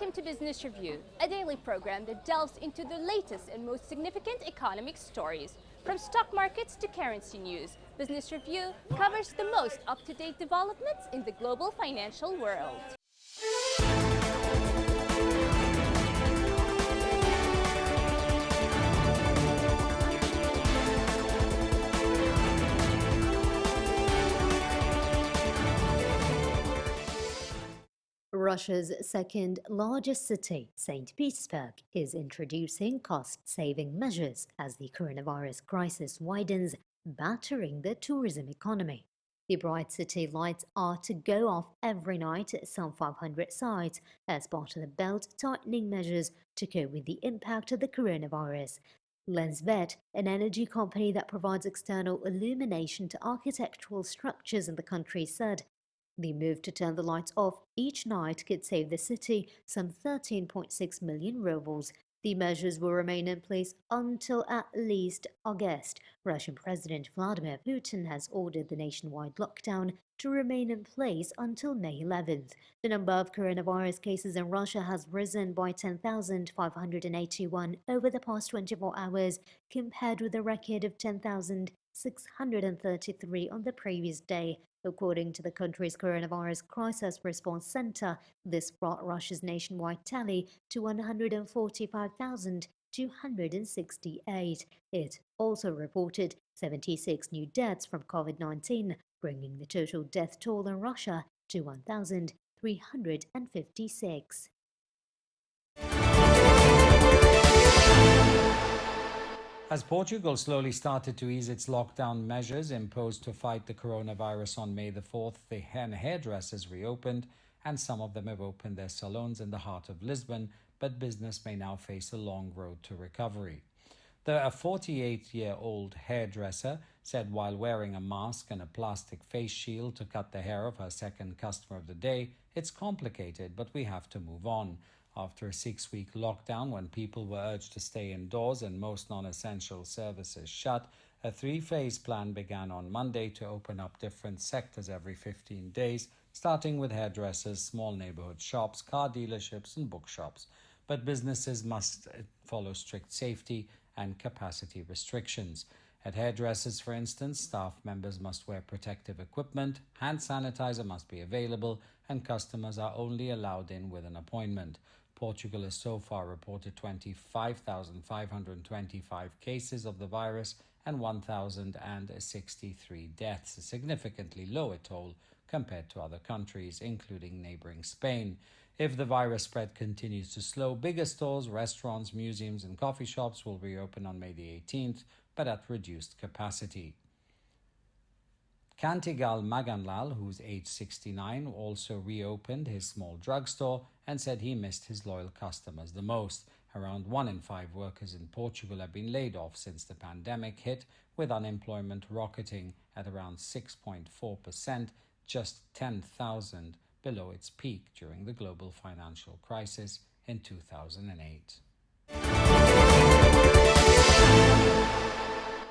Welcome to Business Review, a daily program that delves into the latest and most significant economic stories. From stock markets to currency news, Business Review covers the most up-to-date developments in the global financial world. Russia's second largest city, St. Petersburg, is introducing cost-saving measures as the coronavirus crisis widens, battering the tourism economy. The bright city lights are to go off every night at some 500 sites as part of the belt-tightening measures to cope with the impact of the coronavirus. Lensvet, an energy company that provides external illumination to architectural structures in the country, said the move to turn the lights off each night could save the city some 13.6 million rubles. The measures will remain in place until at least August. Russian President Vladimir Putin has ordered the nationwide lockdown to remain in place until May 11th. The number of coronavirus cases in Russia has risen by 10,581 over the past 24 hours, compared with a record of 10,633 on the previous day. According to the country's Coronavirus Crisis Response Center, this brought Russia's nationwide tally to 145,268. It also reported 76 new deaths from COVID-19, bringing the total death toll in Russia to 1,356. As Portugal slowly started to ease its lockdown measures imposed to fight the coronavirus on May the 4th, the hairdressers reopened, and some of them have opened their salons in the heart of Lisbon, but business may now face a long road to recovery. A 48-year-old hairdresser said while wearing a mask and a plastic face shield to cut the hair of her second customer of the day, "It's complicated, but we have to move on." After a 6-week lockdown, when people were urged to stay indoors and most non-essential services shut, a 3-phase plan began on Monday to open up different sectors every 15 days, starting with hairdressers, small neighborhood shops, car dealerships, and bookshops. But businesses must follow strict safety and capacity restrictions. At hairdressers, for instance, staff members must wear protective equipment, hand sanitizer must be available, and customers are only allowed in with an appointment. Portugal has so far reported 25,525 cases of the virus and 1,063 deaths, a significantly lower toll compared to other countries, including neighboring Spain. If the virus spread continues to slow, bigger stores, restaurants, museums, and coffee shops will reopen on May the 18th, but at reduced capacity. Kantigal Maganlal, who's age 69, also reopened his small drugstore and said he missed his loyal customers the most. Around 1 in 5 workers in Portugal have been laid off since the pandemic hit, with unemployment rocketing at around 6.4%, just 10,000 below its peak during the global financial crisis in 2008.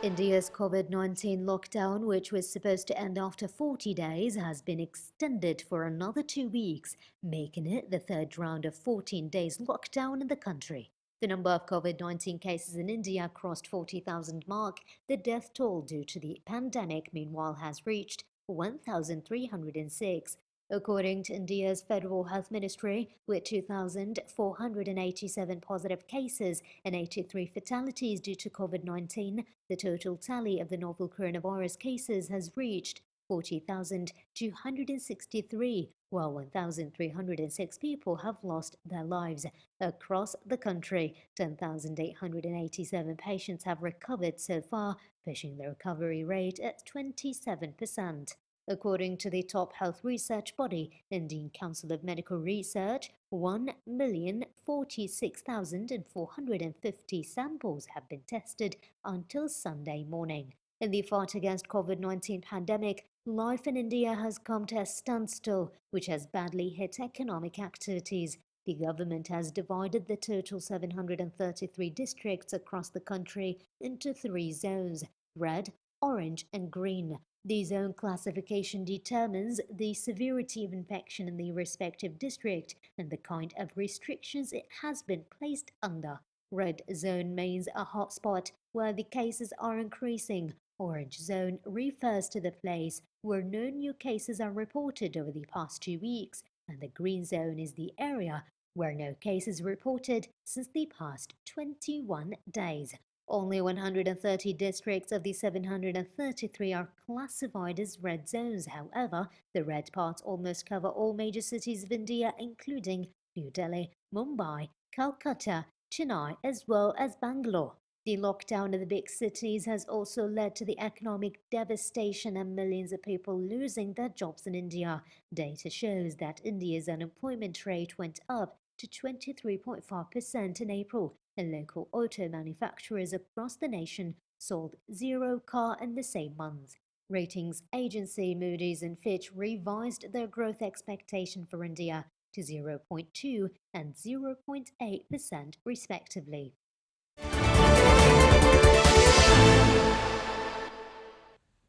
India's COVID-19 lockdown, which was supposed to end after 40 days, has been extended for another 2 weeks, making it the third round of 14 days lockdown in the country. The number of COVID-19 cases in India crossed 40,000 mark. The death toll due to the pandemic, meanwhile, has reached 1,306. According to India's Federal Health Ministry, with 2,487 positive cases and 83 fatalities due to COVID-19, the total tally of the novel coronavirus cases has reached 40,263, while 1,306 people have lost their lives. Across the country, 10,887 patients have recovered so far, pushing the recovery rate at 27%. According to the top health research body, Indian Council of Medical Research, 1,046,450 samples have been tested until Sunday morning. In the fight against COVID-19 pandemic, life in India has come to a standstill, which has badly hit economic activities. The government has divided the total 733 districts across the country into 3 zones: red, orange, and green. The zone classification determines the severity of infection in the respective district and the kind of restrictions it has been placed under. Red zone means a hotspot where the cases are increasing. Orange zone refers to the place where no new cases are reported over the past 2 weeks, and the green zone is the area where no cases reported since the past 21 days. Only 130 districts of the 733 are classified as red zones. However, the red parts almost cover all major cities of India, including New Delhi, Mumbai, Calcutta, Chennai, as well as Bangalore. The lockdown in the big cities has also led to the economic devastation and millions of people losing their jobs in India. Data shows that India's unemployment rate went up to 23.5% in April, and local auto manufacturers across the nation sold zero car in the same month. Ratings agency Moody's and Fitch revised their growth expectation for India to 0.2 and 0.8% respectively.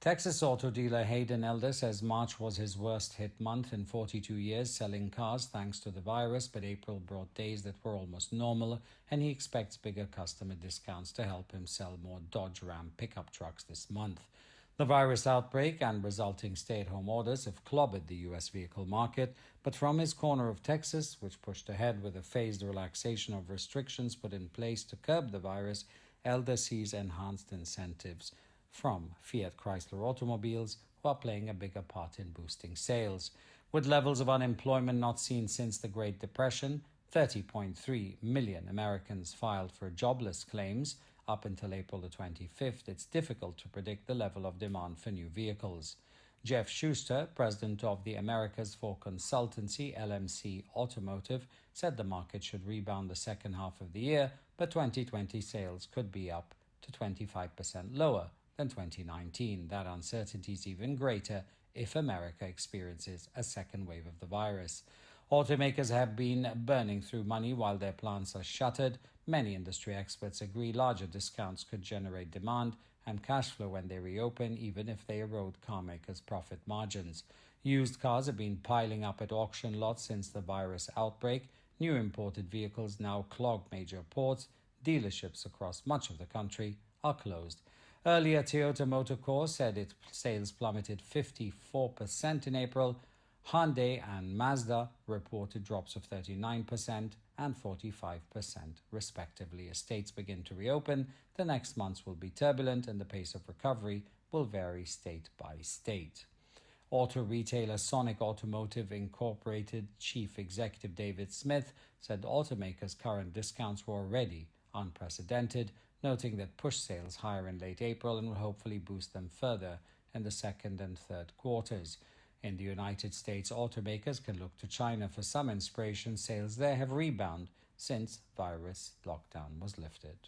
Texas auto dealer Hayden Elder says March was his worst hit month in 42 years selling cars thanks to the virus, but April brought days that were almost normal, and he expects bigger customer discounts to help him sell more Dodge Ram pickup trucks this month. The virus outbreak and resulting stay-at-home orders have clobbered the U.S. vehicle market, but from his corner of Texas, which pushed ahead with a phased relaxation of restrictions put in place to curb the virus, Elder sees enhanced incentives from Fiat Chrysler automobiles, who are playing a bigger part in boosting sales. With levels of unemployment not seen since the Great Depression, 30.3 million Americans filed for jobless claims up until April the 25th. It's difficult to predict the level of demand for new vehicles. Jeff Schuster, president of the Americas for Consultancy LMC Automotive, said the market should rebound the second half of the year, but 2020 sales could be up to 25% lower than 2019. That uncertainty is even greater if America experiences a second wave of the virus. Automakers have been burning through money while their plants are shuttered. Many industry experts agree larger discounts could generate demand and cash flow when they reopen, even if they erode car makers' profit margins. Used cars have been piling up at auction lots since the virus outbreak. New imported vehicles now clog major ports. Dealerships across much of the country are closed. Earlier, Toyota Motor Corp said its sales plummeted 54% in April. Hyundai and Mazda reported drops of 39% and 45% respectively. As states begin to reopen, the next months will be turbulent and the pace of recovery will vary state by state. Auto retailer Sonic Automotive Incorporated Chief Executive David Smith said automakers' current discounts were already unprecedented, noting that pushed sales higher in late April and will hopefully boost them further in the second and third quarters. In the United States, automakers can look to China for some inspiration. Sales there have rebounded since virus lockdown was lifted.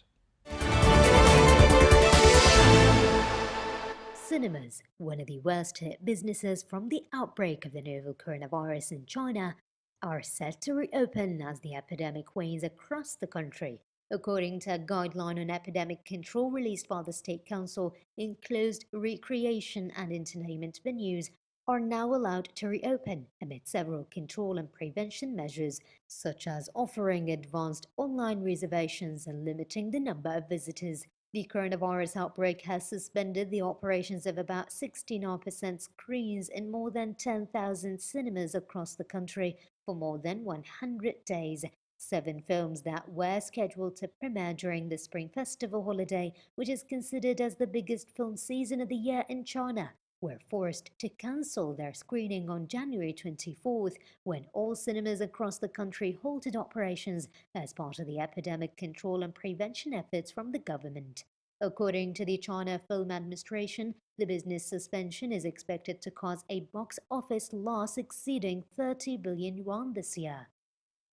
Cinemas, one of the worst hit businesses from the outbreak of the novel coronavirus in China, are set to reopen as the epidemic wanes across the country. According to a guideline on epidemic control released by the State Council, enclosed recreation and entertainment venues are now allowed to reopen amid several control and prevention measures, such as offering advanced online reservations and limiting the number of visitors. The coronavirus outbreak has suspended the operations of about 69% screens in more than 10,000 cinemas across the country for more than 100 days. 7 films that were scheduled to premiere during the Spring Festival holiday, which is considered as the biggest film season of the year in China, were forced to cancel their screening on January 24th, when all cinemas across the country halted operations as part of the epidemic control and prevention efforts from the government. According to the China Film Administration, the business suspension is expected to cause a box office loss exceeding 30 billion yuan this year.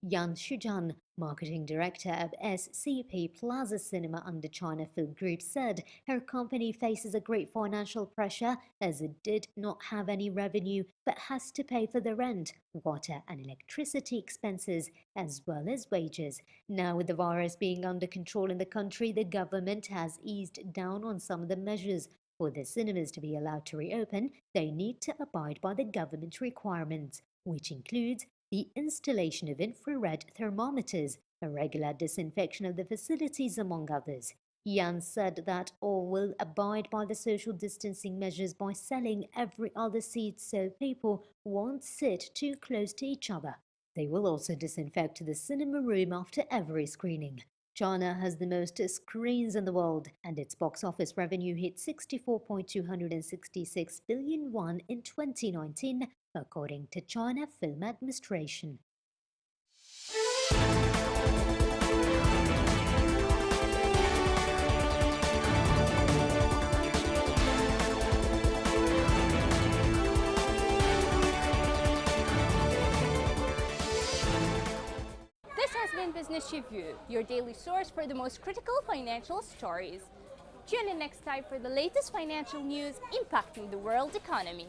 Yan Shuzhan, marketing director of SCP Plaza Cinema under China Film Group, said her company faces a great financial pressure as it did not have any revenue but has to pay for the rent, water and electricity expenses as well as wages. Now, with the virus being under control in the country, the government has eased down on some of the measures. For the cinemas to be allowed to reopen, they need to abide by the government requirements, which includes the installation of infrared thermometers, a regular disinfection of the facilities, among others. Yan said that all will abide by the social distancing measures by selling every other seat so people won't sit too close to each other. They will also disinfect the cinema room after every screening. China has the most screens in the world, and its box office revenue hit 64.266 billion won in 2019, according to China Film Administration. This has been Business Review, your daily source for the most critical financial stories. Tune in next time for the latest financial news impacting the world economy.